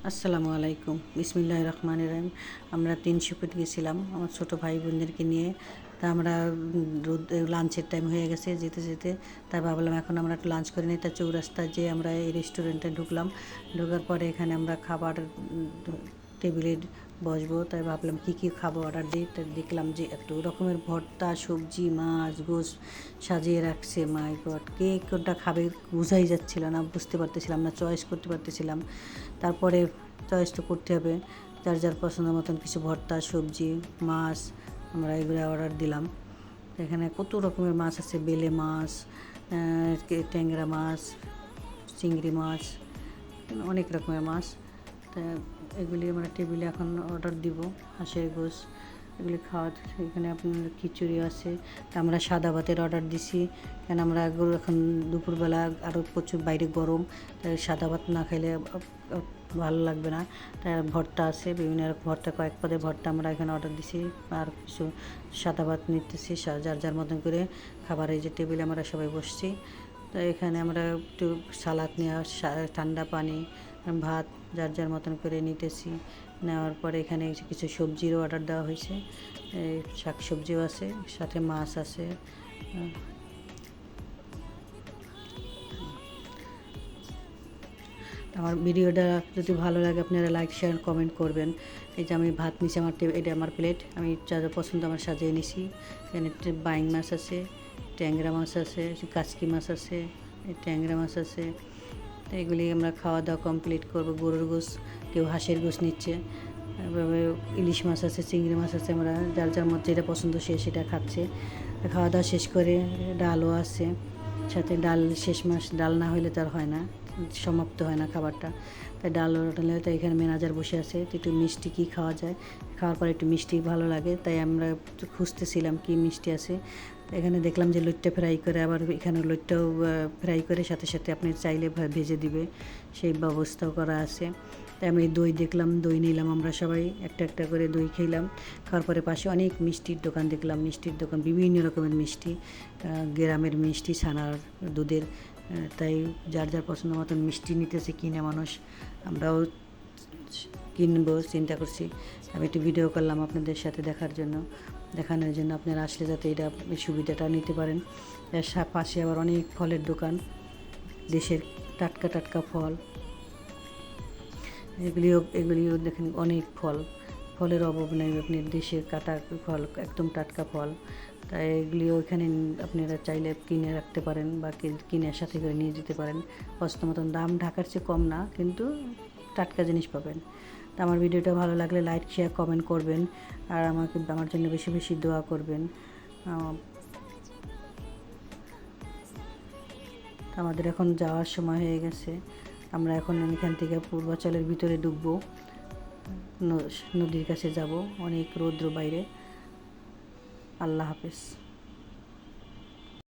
আসসালামু আলাইকুম, বিসমিল্লাহির রহমানির রহিম। আমরা 3 ফুট গেছিলাম আমার ছোট ভাই বোনদেরকে নিয়ে। তা আমরা লাঞ্চের টাইম হয়ে গেছে যেতে যেতে, তাই ভাবলাম এখন আমরা একটু লাঞ্চ করে নিই। তা চৌরাস্তায় যেয়ে আমরা এই রেস্টুরেন্টে ঢুকলাম। ঢোকার পরে এখানে আমরা খাবার টেবিলে বসবো, তাই ভাবলাম কী কী খাবো অর্ডার দিই। তাই দেখলাম যে এত রকমের ভর্তা, সবজি, মাছ, গোশ সাজিয়ে রাখছে। মাই গড, কে কোনটা খাবে বোঝাই যাচ্ছিল না, বুঝতে পারতেছিলাম না, চয়েস করতে পারতেছিলাম। তারপরে চয়েস তো করতে হবে, যার যার পছন্দ মতন কিছু ভর্তা, সবজি, মাছ আমরা এগুলো অর্ডার দিলাম। এখানে কত রকমের মাছ আছে, বেলে মাছ, ট্যাংরা মাছ, চিংড়ি মাছ, অনেক রকমের মাছ। তা এগুলি আমরা টেবিলে এখন অর্ডার দিব। হাঁসের গোশ এগুলি খাওয়া। এখানে আপনার খিচুড়ি আছে। তা আমরা সাদা ভাতের অর্ডার দিছি, কেন আমরা এখন দুপুরবেলা আরও প্রচুর বাইরে গরম, তাই সাদা ভাত না খাইলে ভালো লাগবে না। তাই ভর্তা আছে, বিভিন্ন রকম ভর্তা, কয়েক পদের ভর্তা আমরা এখানে অর্ডার দিছি। আর কিছু সাদা ভাত নিতেছি, যার যার মতন করে খাবার। এই যে টেবিলে আমরা সবাই বসছি। তো এখানে আমরা একটু সালাদ নেওয়া, ঠান্ডা পানি, ভাত যার যার মতন করে নিতেছি। নেওয়ার পরে এখানে কিছু সবজিরও অর্ডার দেওয়া হয়েছে, শাক সবজিও আছে, সাথে মাছ আছে। আমার ভিডিওটা যদি ভালো লাগে আপনারা লাইক, শেয়ার, কমেন্ট করবেন। এই যে আমি ভাত নিছি, এটা আমার প্লেট, আমি যা যা পছন্দ আমার সাজিয়ে নিছি। এখানে বাইং মাছ আছে, ট্যাংরা মাছ আছে, কাচকি মাছ আছে, ট্যাংরা মাছ আছে। তো এগুলি আমরা খাওয়া দাওয়া কমপ্লিট করবো। গরুর গোশ, কেউ হাঁসের গোশ নিচ্ছে, এভাবে ইলিশ মাছ আছে, চিংড়ি মাছ আছে। আমরা যার যার মধ্যে যেটা পছন্দ সে সেটা খাচ্ছে। খাওয়া দাওয়া শেষ করে ডালও আছে সাথে। ডাল শেষ মাস, ডাল না হলে তার হয় না, সমাপ্ত হয় না খাবারটা। তাই ডাল হোটেলে, তাই এখানে ম্যানেজার বসে আছে। একটু মিষ্টি কী খাওয়া যায়, খাওয়ার পরে একটু মিষ্টি ভালো লাগে, তাই আমরা খুঁজতেছিলাম কি মিষ্টি আছে। এখানে দেখলাম যে লইট্টা ফ্রাই করে, আবার এখানে লইট্টাও ফ্রাই করে সাথে সাথে আপনি চাইলে ভেজে দিবে, সেই ব্যবস্থাও করা আছে। তাই আমি দই দেখলাম, দই নিলাম। আমরা সবাই একটা একটা করে দই খেলাম। খাওয়ার পরে পাশে অনেক মিষ্টির দোকান দেখলাম, মিষ্টির দোকান, বিভিন্ন রকমের মিষ্টি, গ্রামের মিষ্টি, ছানার, দুধের। তাই যার যার পছন্দ মতন মিষ্টি নিতেছে কিনে মানুষ, আমরাও কিনবো চিন্তা করছি। আমি একটু ভিডিও করলাম আপনাদের সাথে দেখানোর জন্য, আপনারা আসলে যাতে এই সুবিধাটা নিতে পারেন। এর পাশে আবার অনেক ফলের দোকান, দেশের টাটকা টাটকা ফল। এগুলিও দেখেন, অনেক ফলের অভাব নেই। আপনি দেশের কাটা ফল, একদম টাটকা ফল। তাই এগুলিও এখানে আপনারা চাইলে কিনে রাখতে পারেন বা কিনে সাথে করে নিয়ে যেতে পারেন। পছন্দ মতন দাম ঢাকার চেয়ে কম না, কিন্তু টাটকা জিনিস পাবেন। তা আমার ভিডিওটা ভালো লাগলে লাইক, শেয়ার, কমেন্ট করবেন। আর আমার জন্য বেশি বেশি দোয়া করবেন। আমাদের এখন যাওয়ার সময় হয়ে গেছে। আমরা এখন এখান থেকে পূর্বাচলের ভিতরে ঢুকবো, নদীর কাছে যাব। অনেক রৌদ্র বাইরে। আল্লাহ হাফেজ।